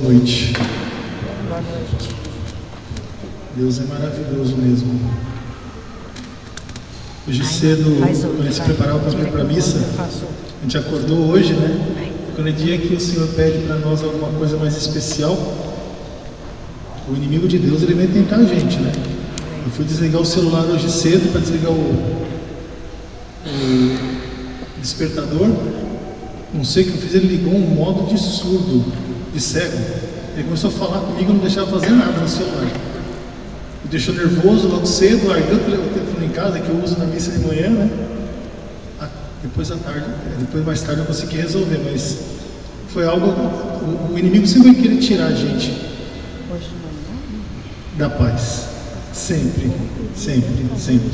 noite. Boa noite. Deus é maravilhoso mesmo. Hoje cedo, quando a gente se preparava para vir para a missa, a gente acordou hoje, né? Quando é dia que o Senhor pede para nós alguma coisa mais especial, o inimigo de Deus, ele vem tentar a gente, né? Eu fui desligar o celular hoje cedo para desligar o despertador. Não sei o que eu fiz, ele ligou um modo de surdo, de cego. Ele começou a falar comigo, não deixava fazer nada no celular. Me deixou nervoso logo cedo, largando o telefone em casa, que eu uso na missa de manhã, né? Depois mais tarde eu consegui resolver, mas foi algo, o inimigo sempre vai querer tirar a gente da paz. Sempre, sempre, sempre.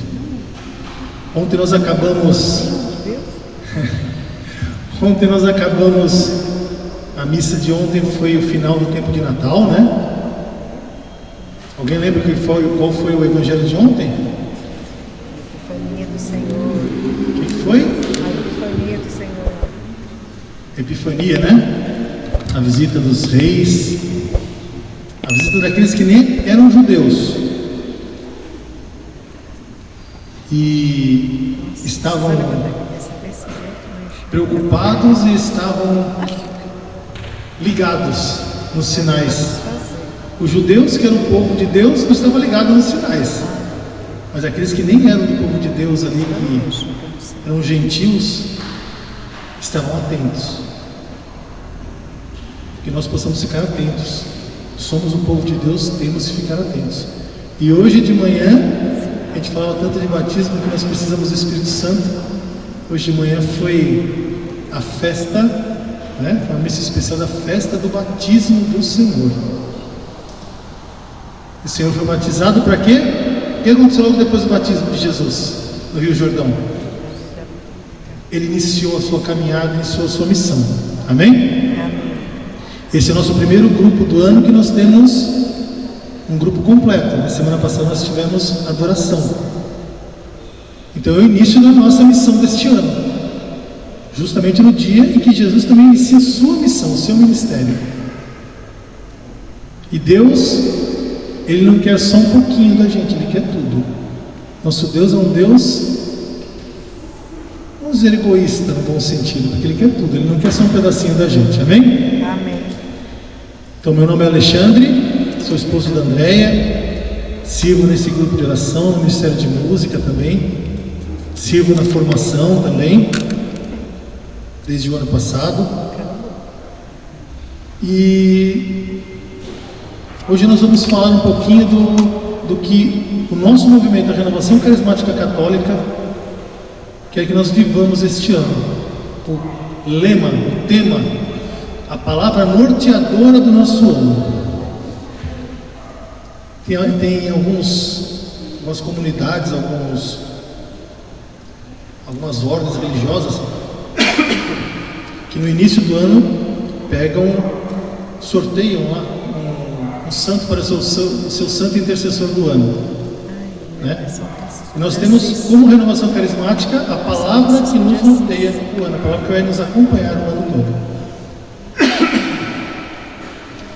Ontem nós acabamos a missa de ontem, foi o final do tempo de Natal, né? Alguém lembra qual foi o evangelho de ontem? Epifania do Senhor. O que foi? A Epifania do Senhor. Epifania, né? A visita dos reis, a visita daqueles que nem eram judeus e estavam preocupados e estavam ligados nos sinais. Os judeus, que eram o povo de Deus, não estavam ligados nos sinais, mas aqueles que nem eram do povo de Deus ali, que eram gentios, estavam atentos. Que nós possamos ficar atentos. Somos o povo de Deus, temos que ficar atentos. E hoje de manhã, a gente falava tanto de batismo que nós precisamos do Espírito Santo. Hoje de manhã foi a festa, né? Uma missa especial da festa do batismo do Senhor. O Senhor foi batizado para quê? O que aconteceu logo depois do batismo de Jesus no Rio Jordão? Ele iniciou a sua caminhada, iniciou a sua missão. Amém? Esse é o nosso primeiro grupo do ano, que nós temos um grupo completo. Na semana passada nós tivemos adoração. Então é o início da nossa missão deste ano, justamente no dia em que Jesus também inicia a sua missão, o seu ministério. E Deus, Ele não quer só um pouquinho da gente, Ele quer tudo. Nosso Deus é um Deus, vamos dizer, egoísta no bom sentido, porque Ele quer tudo, Ele não quer só um pedacinho da gente. Amém? Amém. Então, meu nome é Alexandre, sou esposo da Andréia, sirvo nesse grupo de oração, no Ministério de Música também, sirvo na formação também, desde o ano passado. E hoje nós vamos falar um pouquinho do que o nosso movimento, a Renovação Carismática Católica, quer que nós vivamos este ano. O lema, o tema, a palavra norteadora do nosso ano. Tem algumas comunidades, algumas ordens religiosas que no início do ano sorteiam lá um santo para o seu santo intercessor do ano, né? E nós temos como Renovação Carismática a palavra que nos norteia o ano, a palavra que vai nos acompanhar o ano todo.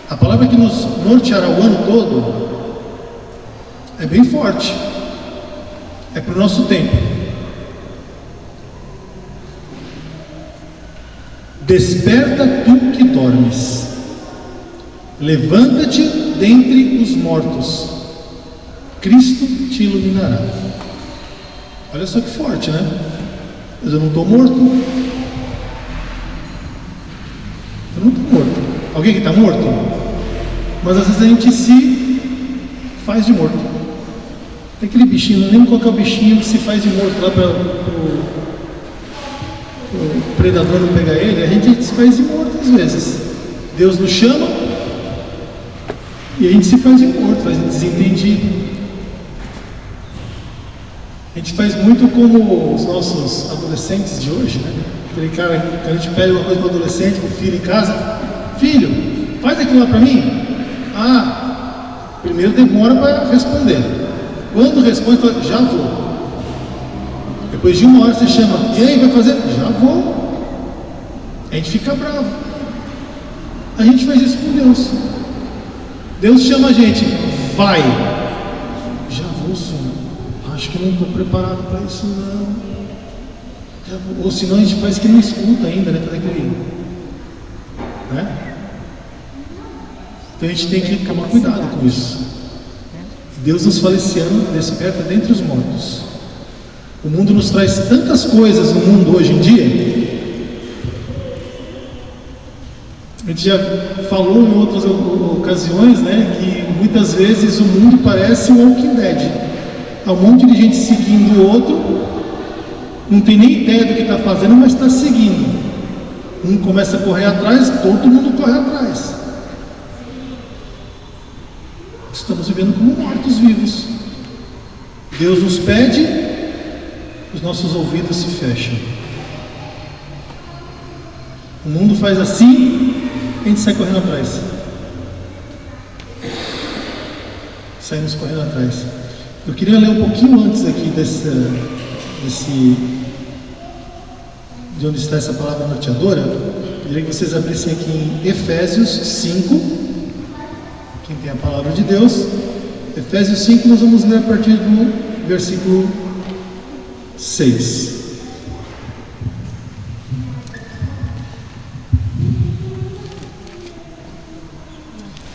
A palavra que nos norteará o ano todo é bem forte, é para o nosso tempo. Desperta tu que dormes, levanta-te dentre os mortos, Cristo te iluminará. Olha só que forte, né? Mas eu não estou morto. Eu não estou morto. Alguém que está morto? Mas às vezes a gente se faz de morto. Tem aquele bichinho, não lembro qual que é o bichinho que se faz de morto lá para o predador não pegar ele. A gente se faz de morto às vezes. Deus nos chama e a gente se faz de morto, faz de desentendido. A gente faz muito como os nossos adolescentes de hoje, né? Aquele cara, que a gente pega uma coisa para o adolescente, para o filho em casa: filho, faz aquilo lá para mim. Primeiro demora para responder. Quando responde, fala, já vou. Depois de uma hora você chama, e aí, vai fazer? Já vou. A gente fica bravo. A gente faz isso com Deus. Deus chama a gente, vai. Já vou, Senhor. Acho que não estou preparado para isso, não. Ou senão a gente faz que não escuta ainda, né? Né? Então a gente tem que tomar cuidado com isso. Deus nos fala esse ano, desperta dentre os mortos. O mundo nos traz tantas coisas no mundo hoje em dia. A gente já falou em outras ocasiões, né, que muitas vezes o mundo parece um Walking Dead. Há um monte de gente seguindo o outro, não tem nem ideia do que está fazendo, mas está seguindo. Um começa a correr atrás, todo mundo corre atrás. Estamos vivendo como mortos-vivos. Deus nos pede, os nossos ouvidos se fecham. O mundo faz assim, a gente sai correndo atrás. Saímos correndo atrás. Eu queria ler um pouquinho antes aqui de onde está essa palavra norteadora. Eu queria que vocês abrissem aqui em Efésios 5. Quem tem a palavra de Deus. Efésios 5, nós vamos ler a partir do versículo 6.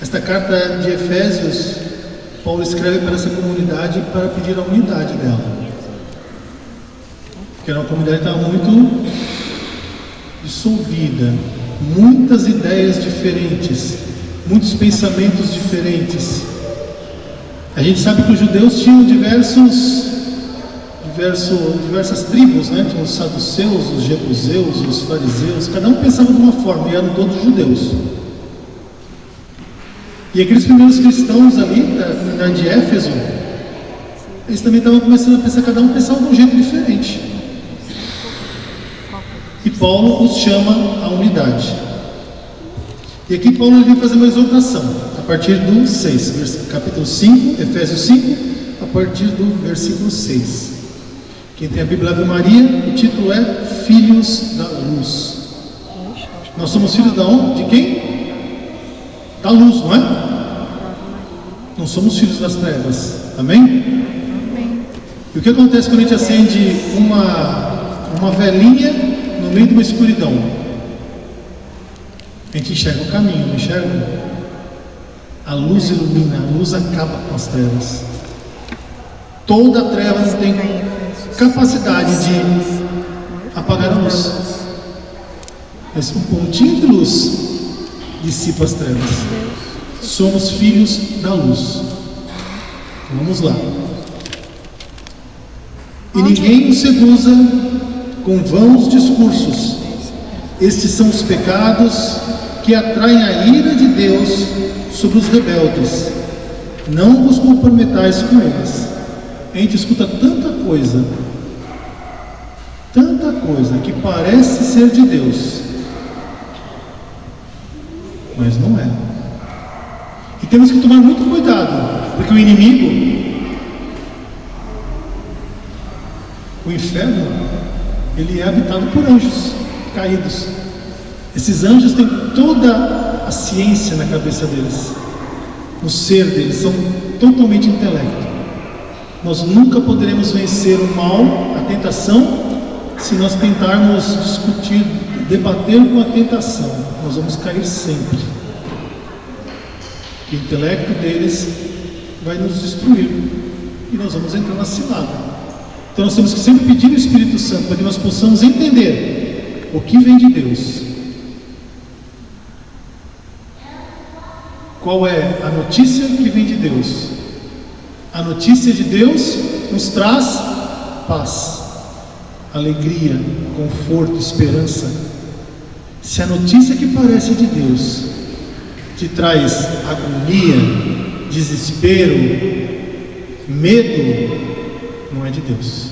Esta carta de Efésios, Paulo escreve para essa comunidade para pedir a unidade dela. Porque era uma comunidade que estava muito dissolvida, muitas ideias diferentes, muitos pensamentos diferentes. A gente sabe que os judeus tinham diversas tribos, né? Tinha os saduceus, os jebuseus, os fariseus, cada um pensava de uma forma e eram todos judeus. E aqueles primeiros cristãos ali, da comunidade de Éfeso, eles também estavam começando a pensar, cada um pensava de um jeito diferente. E Paulo os chama à unidade. E aqui Paulo vem fazer uma exortação, a partir do 6, capítulo 5, Efésios 5, a partir do versículo 6. Quem tem a Bíblia Ave Maria, o título é Filhos da Luz. Nós somos filhos da onde? De quem? Da luz, não é? Não somos filhos das trevas. Amém? Amém. E o que acontece quando a gente acende uma velinha no meio de uma escuridão? A gente enxerga o caminho, não enxerga? A luz ilumina, a luz acaba com as trevas. Toda treva não tem capacidade de apagar a luz. Mas um pontinho de luz dissipa as trevas. Somos filhos da luz. Vamos lá. E ninguém nos seduza com vãos discursos. Estes são os pecados que atraem a ira de Deus sobre os rebeldes. Não vos comprometais com eles. A gente escuta tanta coisa que parece ser de Deus, mas não é. E temos que tomar muito cuidado, porque o inimigo, o inferno, ele é habitado por anjos caídos. Esses anjos têm toda a ciência na cabeça deles, no ser deles, são totalmente intelecto. Nós nunca poderemos vencer o mal, a tentação, se nós tentarmos discutir, debater com a tentação. Nós vamos cair sempre. O intelecto deles vai nos destruir e nós vamos entrar na cilada. Então nós temos que sempre pedir ao Espírito Santo para que nós possamos entender o que vem de Deus. Qual é a notícia que vem de Deus? A notícia de Deus nos traz paz, alegria, conforto, esperança. Se a notícia que parece de Deus te traz agonia, desespero, medo, não é de Deus.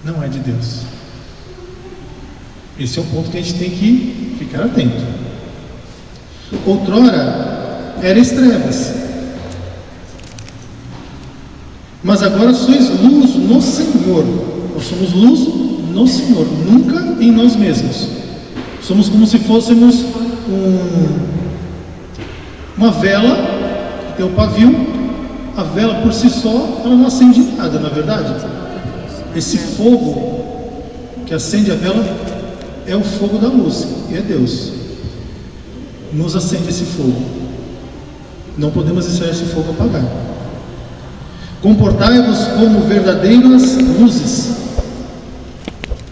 Não é de Deus. Esse é o ponto que a gente tem que ficar atento. Outrora erais trevas, mas agora sois luz no Senhor. Nós somos luz no Senhor, nunca em nós mesmos. Somos como se fôssemos uma vela que tem o pavio. A vela por si só, ela não acende nada, na verdade. Esse fogo que acende a vela é o fogo da luz, e é Deus. Nos acende esse fogo. Não podemos deixar esse fogo apagar. Comportai-vos como verdadeiras luzes.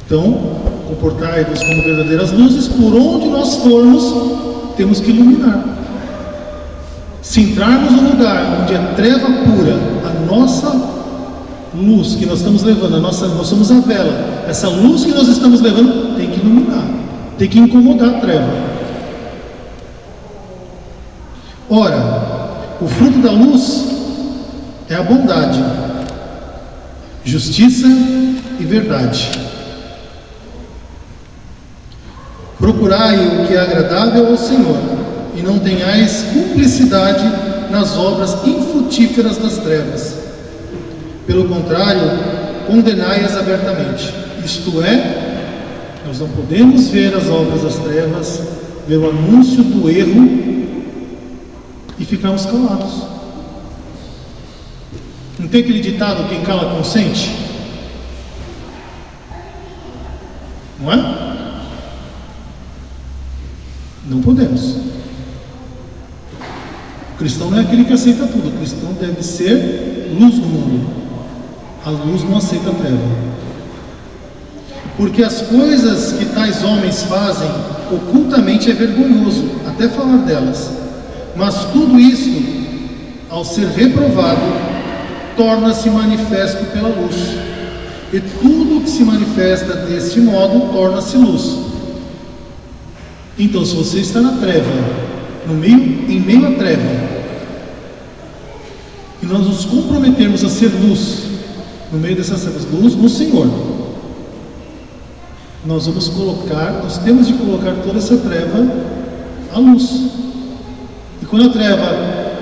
Então, comportai-vos como verdadeiras luzes. Por onde nós formos, temos que iluminar. Se entrarmos no lugar onde é treva pura, a nossa luz que nós estamos levando, nós somos a vela, essa luz que nós estamos levando tem que iluminar, tem que incomodar a treva. Ora, o fruto da luz é a bondade, justiça e verdade. Procurai o que é agradável ao Senhor, e não tenhais cumplicidade nas obras infrutíferas das trevas. Pelo contrário, condenai-as abertamente. Isto é, nós não podemos ver as obras das trevas, ver o anúncio do erro e ficarmos calados. Não tem aquele ditado, quem cala consente? Não é? Não podemos. O cristão não é aquele que aceita tudo. O cristão deve ser luz no mundo. A luz não aceita a treva. Porque as coisas que tais homens fazem ocultamente é vergonhoso, até falar delas. Mas tudo isso, ao ser reprovado, torna-se manifesto pela luz. E tudo que se manifesta deste modo torna-se luz. Então, se você está na treva, em meio à treva, e nós nos comprometermos a ser luz no meio dessas trevas, luz no Senhor, nós temos de colocar toda essa treva à luz. E quando a treva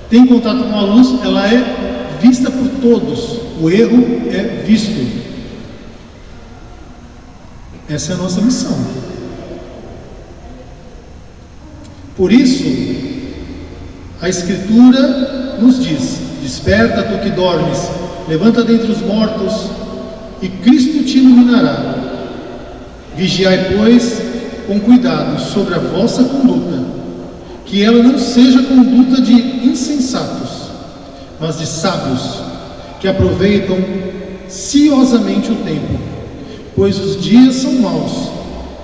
tem contato com a luz, ela é vista por todos. O erro é visto. Essa é a nossa missão. Por isso, a Escritura nos diz: desperta, tu que dormes, levanta dentre os mortos, e Cristo te iluminará. Vigiai, pois, com cuidado sobre a vossa conduta, que ela não seja conduta de insensatos, mas de sábios, que aproveitam ciosamente o tempo, pois os dias são maus.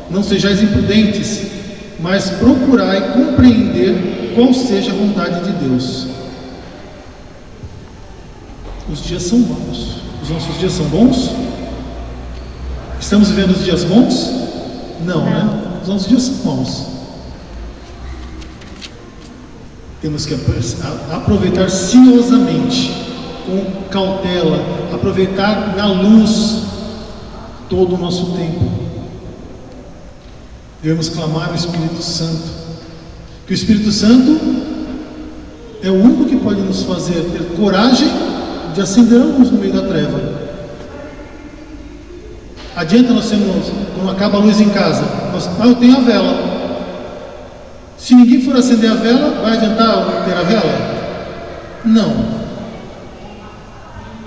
Não sejais imprudentes, mas procurai compreender qual seja a vontade de Deus. Os dias são maus. Os nossos dias são bons? Estamos vivendo os dias bons? Não, né? Os nossos dias são maus. Temos que aproveitar ciosamente, com cautela, aproveitar na luz todo o nosso tempo. Devemos clamar o Espírito Santo, que o Espírito Santo é o único que pode nos fazer ter coragem de acender a luz no meio da treva. Adianta nós sermos, quando acaba a luz em casa, eu tenho a vela. Se ninguém for acender a vela, vai adiantar ter a vela? Não.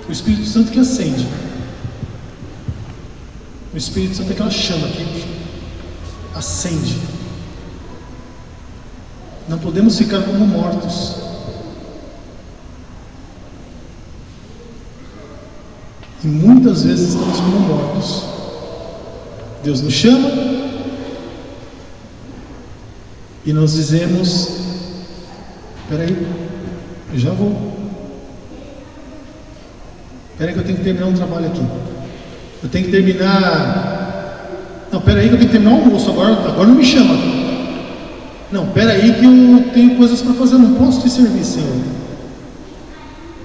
O Espírito Santo que acende. O Espírito Santo é aquela chama que acende. Não podemos ficar como mortos. E muitas vezes estamos como mortos. Deus nos chama e nós dizemos: espera aí, eu já vou. Espera aí que eu tenho que terminar um trabalho aqui. Eu tenho que terminar. Não, espera aí que eu tenho que terminar o almoço. Agora não me chama. Não, espera aí que eu tenho coisas para fazer. Eu não posso te servir, Senhor.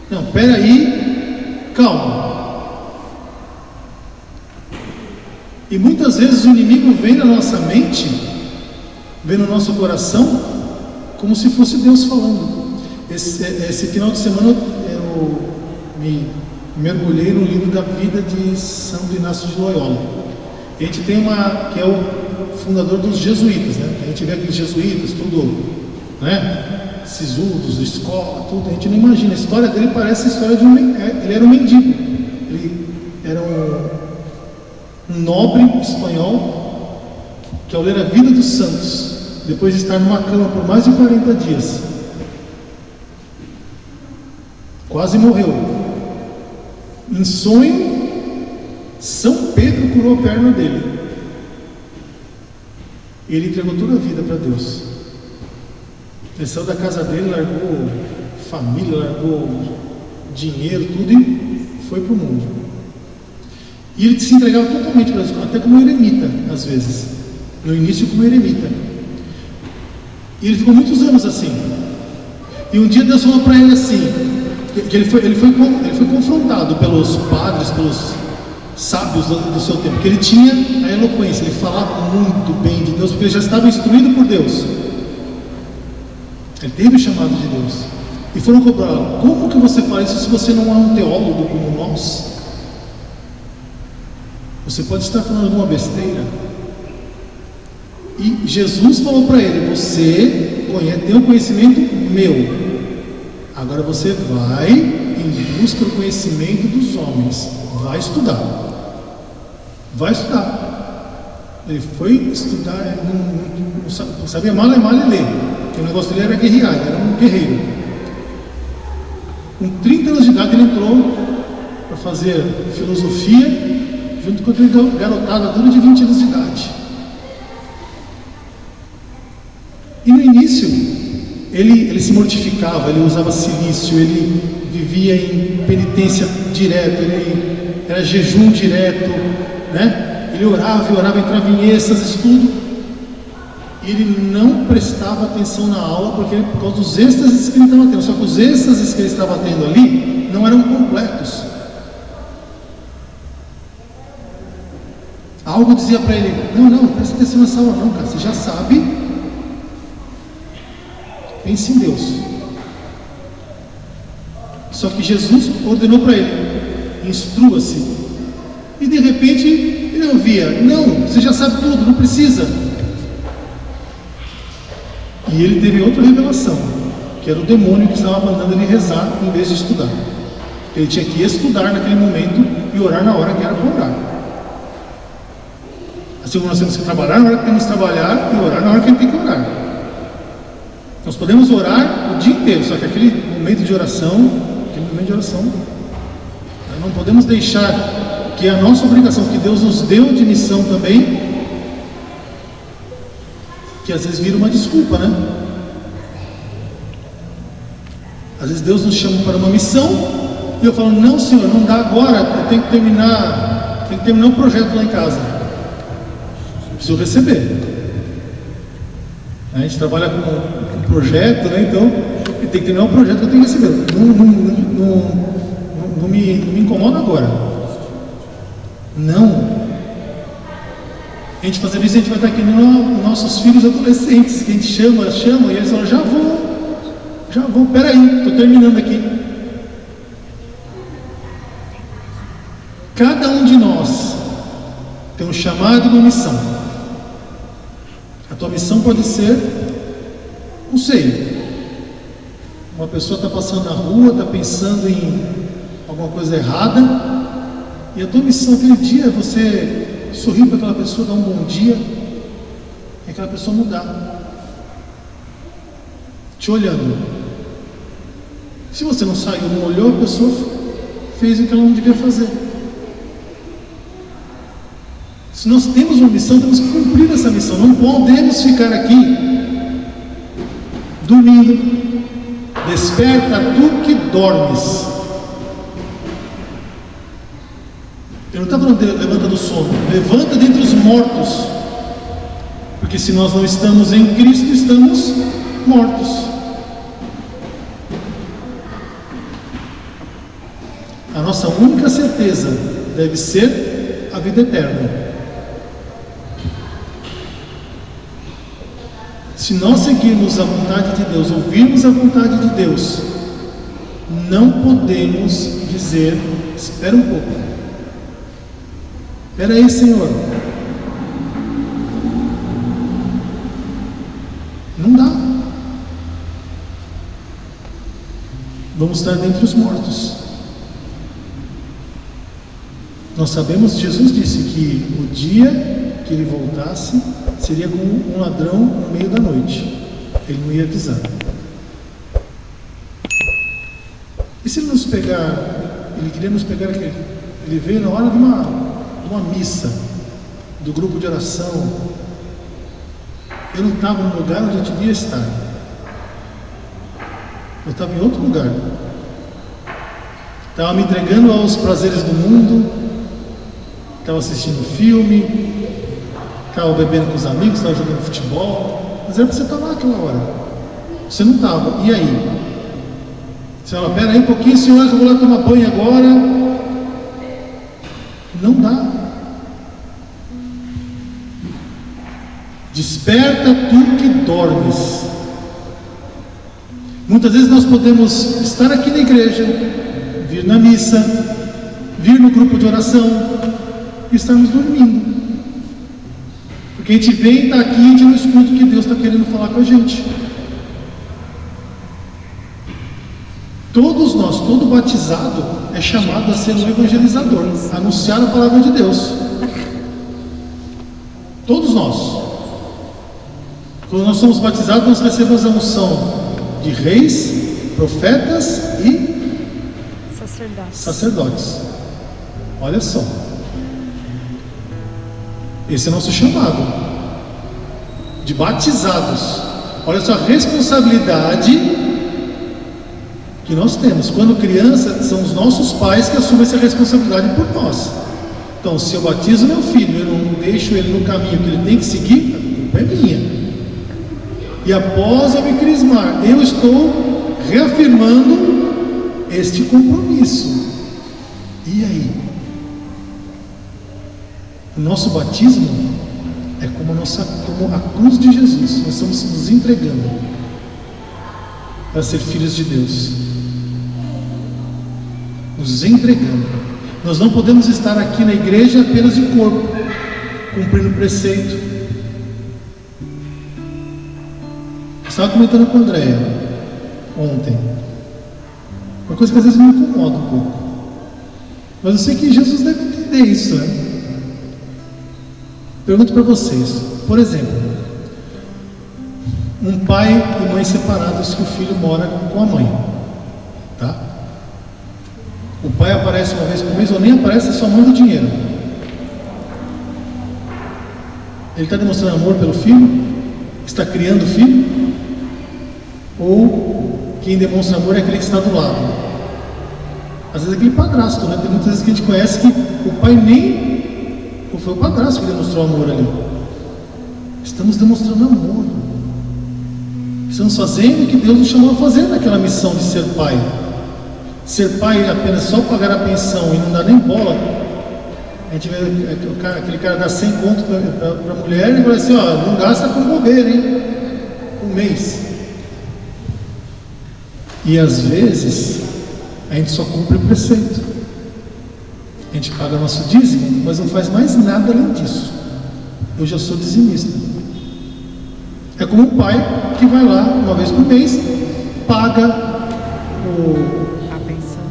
Não, espera aí. Calma. E muitas vezes o inimigo vem na nossa mente, vem no nosso coração, como se fosse Deus falando. Esse final de semana eu me mergulhei no livro da vida de São Inácio de Loyola. A gente tem que é o fundador dos jesuítas, né? A gente vê aqueles jesuítas, tudo, né? Sisudos, escola, tudo. A gente não imagina. A história dele parece a história de ele era um mendigo. Ele era um nobre espanhol que, ao ler a vida dos santos, depois de estar numa cama por mais de 40 dias, quase morreu. Em sonho, São Pedro curou a perna dele. Ele entregou toda a vida para Deus. Ele saiu da casa dele, largou família, largou dinheiro, tudo, e foi para o mundo. E ele se entregava totalmente para Deus, até como eremita, às vezes. No início, como eremita. E ele ficou muitos anos assim. E um dia Deus falou para ele assim, que ele foi confrontado pelos padres, pelos sábios do seu tempo, que ele tinha a eloquência, ele falava muito bem de Deus, porque ele já estava instruído por Deus. Ele teve o chamado de Deus. E foram cobrar: como que você faz isso se você não é um teólogo como nós? Você pode estar falando alguma besteira. E Jesus falou para ele: você tem um conhecimento meu, agora você vai em busca do conhecimento dos homens, vai estudar. Ele foi estudar, não sabia mal e ler, porque o negócio dele era guerrear, ele era um guerreiro. Com 30 anos de idade ele entrou para fazer filosofia, junto com a garotada dura de 20 anos de idade. E no início ele se mortificava, ele usava silício, ele vivia em penitência direto, ele era jejum direto, né? Ele orava, entrava em êxtase, tudo. E ele não prestava atenção na aula por causa dos êxtases que ele estava tendo. Só que os êxtases que ele estava tendo ali não eram completos. Algo dizia para ele: não presta atenção nessa aula não, cara, você já sabe. Pense em Deus. Só que Jesus ordenou para ele: instrua-se. E de repente ele ouvia: não, você já sabe tudo, não precisa. E ele teve outra revelação, que era o demônio que estava mandando ele rezar em vez de estudar. Ele tinha que estudar naquele momento e orar na hora que era para orar. Assim como nós temos que trabalhar na hora que temos que trabalhar e orar na hora que a gente tem que orar. Nós podemos orar o dia inteiro, só que aquele momento de oração, nós não podemos deixar que a nossa obrigação, que Deus nos deu de missão também, que às vezes vira uma desculpa, né? Às vezes Deus nos chama para uma missão e eu falo: não, Senhor, não dá agora, eu tenho que terminar um projeto lá em casa, eu preciso receber. A gente trabalha com um projeto, né? Então tem que terminar um projeto que eu tenho que receber. Não me incomoda agora. Não. A gente fazendo isso, a gente vai estar aqui nos nossos filhos adolescentes, que a gente chama, e eles falam: já vou, peraí, estou terminando aqui. Cada um de nós tem um chamado e uma missão. A tua missão pode ser, não sei, uma pessoa está passando na rua, está pensando em alguma coisa errada, e a tua missão aquele dia é você sorrir para aquela pessoa, dar um bom dia, e aquela pessoa mudar, te olhando. Se você não saiu, não olhou, a pessoa fez o que ela não devia fazer. Se nós temos uma missão, temos que cumprir essa missão. Não podemos ficar aqui dormindo. Desperta tu que dormes. Eu não estou falando de levanta do sono, levanta dentre os mortos, porque se nós não estamos em Cristo, estamos mortos. A nossa única certeza deve ser a vida eterna. Se nós seguirmos a vontade de Deus, ouvirmos a vontade de Deus, não podemos dizer: espera um pouco, espera aí, Senhor, Não dá. Vamos estar dentre os mortos. Nós sabemos, Jesus disse que o dia que ele voltasse seria como um ladrão no meio da noite. Ele não ia avisar. E se ele nos pegar, ele queria nos pegar aqui, ele veio na hora de uma missa, do grupo de oração. Eu não estava no lugar onde eu devia estar. Eu estava em outro lugar. Estava me entregando aos prazeres do mundo, estava assistindo filme, estava bebendo com os amigos, estava jogando futebol. Mas era para você estar lá aquela hora. Você não estava. E aí? Você fala, pera aí um pouquinho, senhor, eu vou lá tomar banho agora. Não dá. Desperta tu que dormes. Muitas vezes nós podemos estar aqui na igreja, vir na missa, vir no grupo de oração e estarmos dormindo. Porque a gente vem, está aqui e a gente não escuta o que Deus está querendo falar com a gente. Todos nós, todo batizado é chamado a ser um evangelizador, a anunciar a palavra de Deus. Todos nós. Quando nós somos batizados, nós recebemos a unção de reis, profetas e sacerdotes. Olha só. Esse é o nosso chamado de batizados. Olha só a responsabilidade que nós temos. Quando criança, são os nossos pais que assumem essa responsabilidade por nós. Então, se eu batizo meu filho, eu não deixo ele no caminho que ele tem que seguir, a culpa é minha. E após eu me crismar, eu estou reafirmando este compromisso. E aí? O nosso batismo é como a cruz de Jesus. Nós estamos nos entregando para ser filhos de Deus. Nos entregando. Nós não podemos estar aqui na igreja apenas de corpo, cumprindo preceito. Estava comentando com a Andréia ontem, uma coisa que às vezes me incomoda um pouco, mas eu sei que Jesus deve entender isso, né? Pergunto para vocês, por exemplo, um pai e mãe separados que o filho mora com a mãe, tá? O pai aparece uma vez por mês ou nem aparece, só manda o dinheiro. Ele está demonstrando amor pelo filho? Está criando o filho? Ou quem demonstra amor é aquele que está do lado? Às vezes é aquele padrasto, né? Tem muitas vezes que a gente conhece que o pai nem... Ou foi o padrasto que demonstrou amor ali. Estamos demonstrando amor. Estamos fazendo o que Deus nos chamou a fazer naquela missão de ser pai. Ser pai é apenas só pagar a pensão e não dar nem bola. A gente vê aquele cara dar 100 conto para a mulher e fala assim, ó, não gasta com bobeira, hein? Um mês. E às vezes a gente só cumpre o preceito. A gente paga nosso dízimo, mas não faz mais nada além disso. Eu já sou dizimista. É como um pai que vai lá uma vez por mês, paga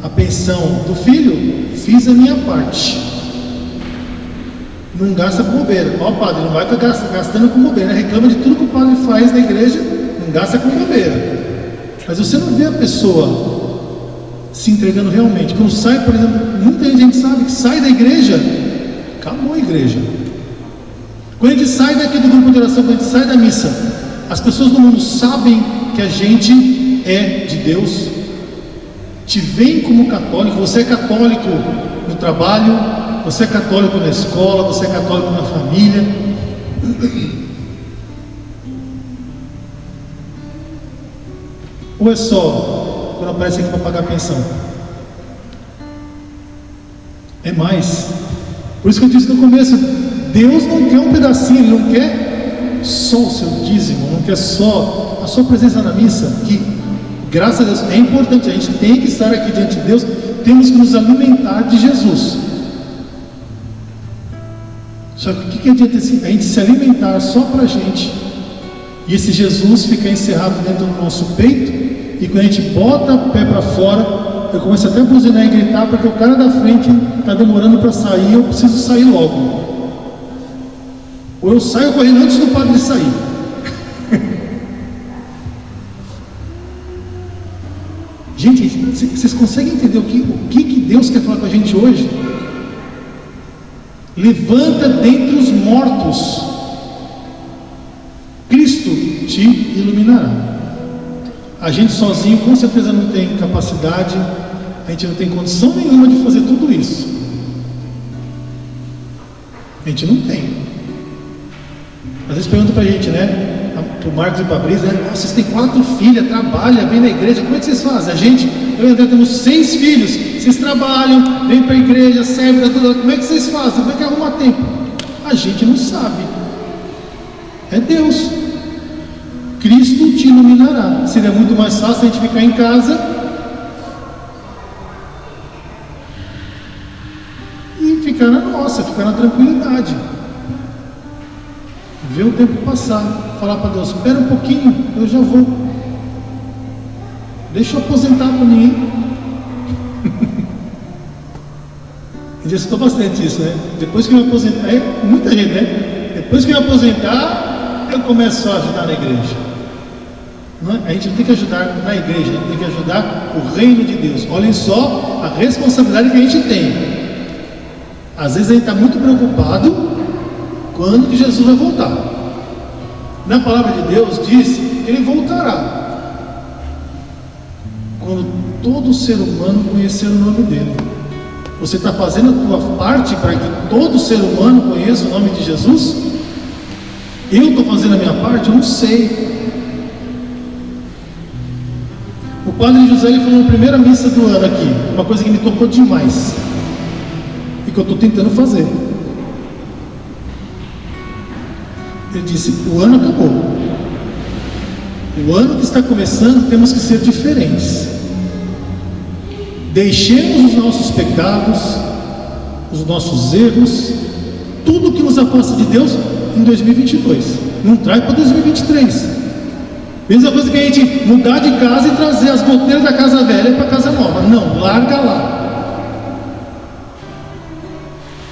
a pensão do filho, fiz a minha parte. Não gasta com bobeira. Ó, padre, não vai estar gastando com bobeira, né? Reclama de tudo que o padre faz na igreja, não gasta com bobeira. Mas você não vê a pessoa se entregando realmente. Quando sai, por exemplo, muita gente sabe que sai da igreja, acabou a igreja. Quando a gente sai daqui do grupo de oração, quando a gente sai da missa, as pessoas do mundo sabem que a gente é de Deus, te veem como católico. Você é católico no trabalho, você é católico na escola, você é católico na família. Ou é só quando aparece aqui para pagar a pensão? É mais. Por isso que eu disse no começo, Deus não quer um pedacinho, Ele não quer só o seu dízimo, não quer só a sua presença na missa, que graças a Deus é importante, a gente tem que estar aqui diante de Deus, temos que nos alimentar de Jesus. Só que o que adianta a gente se alimentar só para a gente E esse Jesus fica encerrado dentro do nosso peito, e quando a gente bota o pé para fora, eu começo até a buzinar e gritar, porque o cara da frente está demorando para sair, eu preciso sair logo. Ou eu saio correndo antes do padre sair. Gente, vocês conseguem entender o que Deus quer falar com a gente hoje? Levanta dentre os mortos, Cristo te iluminará. A gente sozinho com certeza não tem capacidade, a gente não tem condição nenhuma de fazer tudo isso. A gente não tem. Às vezes perguntam pra gente, né? Pro Marcos e pra Brisa, né? Vocês têm 4 filhas, trabalham, vêm na igreja, como é que vocês fazem? A gente, eu e o André temos 6 filhos, vocês trabalham, vêm pra igreja, servem, como é que vocês fazem? Como é que arruma tempo? A gente não sabe. É Deus. Cristo te iluminará. Seria muito mais fácil a gente ficar em casa e ficar na nossa, ficar na tranquilidade, ver o tempo passar, falar para Deus: espera um pouquinho, eu já vou, deixa eu aposentar para mim. Eu já estou bastante isso, né? Depois que eu me aposentar, muita gente, né? Depois que eu me aposentar, eu começo a ajudar na igreja. Não é? A gente não tem que ajudar na igreja, a gente tem que ajudar o reino de Deus. Olhem só a responsabilidade que a gente tem. Às vezes a gente está muito preocupado quando que Jesus vai voltar. Na palavra de Deus diz que Ele voltará quando todo ser humano conhecer o nome dEle. Você está fazendo a tua parte para que todo ser humano conheça o nome de Jesus? Eu estou fazendo a minha parte? Eu não sei. O padre José, ele falou na primeira missa do ano aqui, uma coisa que me tocou demais e que eu estou tentando fazer. Ele disse: o ano acabou, o ano que está começando, temos que ser diferentes. Deixemos os nossos pecados, os nossos erros, tudo que nos afasta de Deus em 2022. Não traz para 2023. Mesma coisa que a gente mudar de casa e trazer as goteiras da casa velha para a casa nova. Não, larga lá.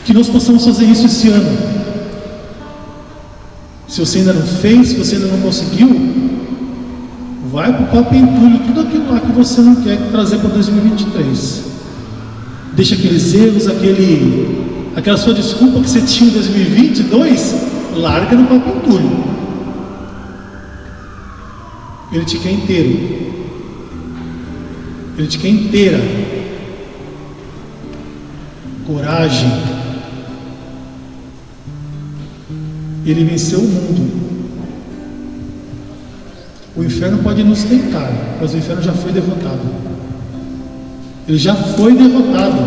Que nós possamos fazer isso esse ano. Se você ainda não fez, se você ainda não conseguiu, vai para o papo e entulho tudo aquilo lá que você não quer trazer para 2023. Deixa aqueles erros, aquela sua desculpa que você tinha em 2022, larga no papo e entulho. Ele te quer inteiro. Ele te quer inteira. Coragem. Ele venceu o mundo. O inferno pode nos tentar, mas o inferno já foi derrotado. Ele já foi derrotado.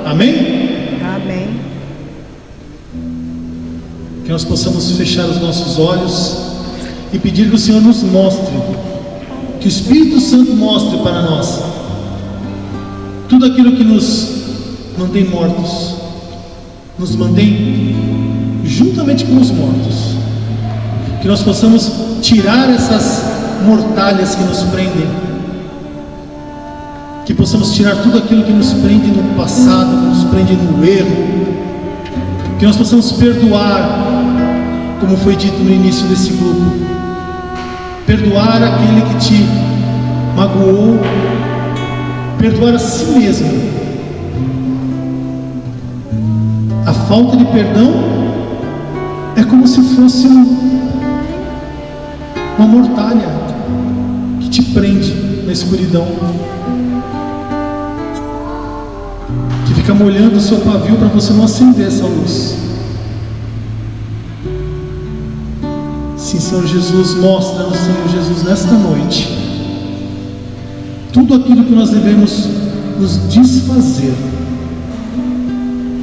Amém? Amém. Que nós possamos fechar os nossos olhos e pedir que o Senhor nos mostre, que o Espírito Santo mostre para nós tudo aquilo que nos mantém mortos, nos mantém juntamente com os mortos, que nós possamos tirar essas mortalhas que nos prendem, que possamos tirar tudo aquilo que nos prende no passado, que nos prende no erro, que nós possamos perdoar, como foi dito no início desse grupo, perdoar aquele que te magoou, perdoar a si mesmo. A falta de perdão é como se fosse uma mortalha que te prende na escuridão, que fica molhando o seu pavio para você não acender essa luz. Sim, Senhor Jesus, mostra-nos, Senhor Jesus, nesta noite tudo aquilo que nós devemos nos desfazer,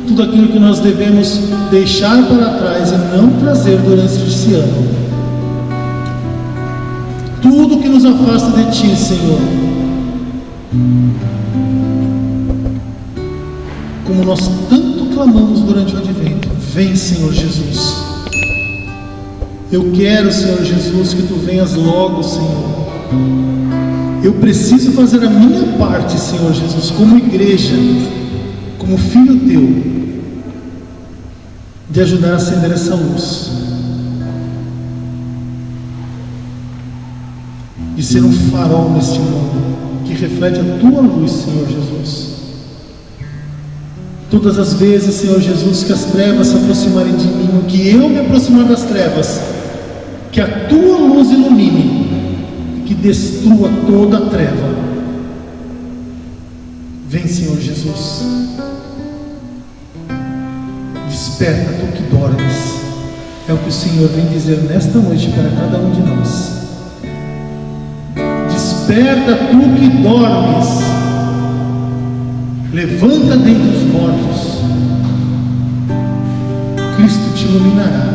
tudo aquilo que nós devemos deixar para trás e não trazer durante esse ano, tudo que nos afasta de Ti, Senhor, como nós tanto clamamos durante o advento. Vem, Senhor Jesus. Eu quero, Senhor Jesus, que Tu venhas logo, Senhor. Eu preciso fazer a minha parte, Senhor Jesus, como igreja, como filho Teu, de ajudar a acender essa luz, de ser um farol neste mundo, que reflete a Tua luz, Senhor Jesus. Todas as vezes, Senhor Jesus, que as trevas se aproximarem de mim, que eu me aproximar das trevas, que a Tua luz ilumine, que destrua toda a treva. Vem, Senhor Jesus. Desperta, Tu que dormes. É o que o Senhor vem dizer nesta noite para cada um de nós. Desperta, Tu que dormes. Levanta dentre os mortos. Cristo te iluminará.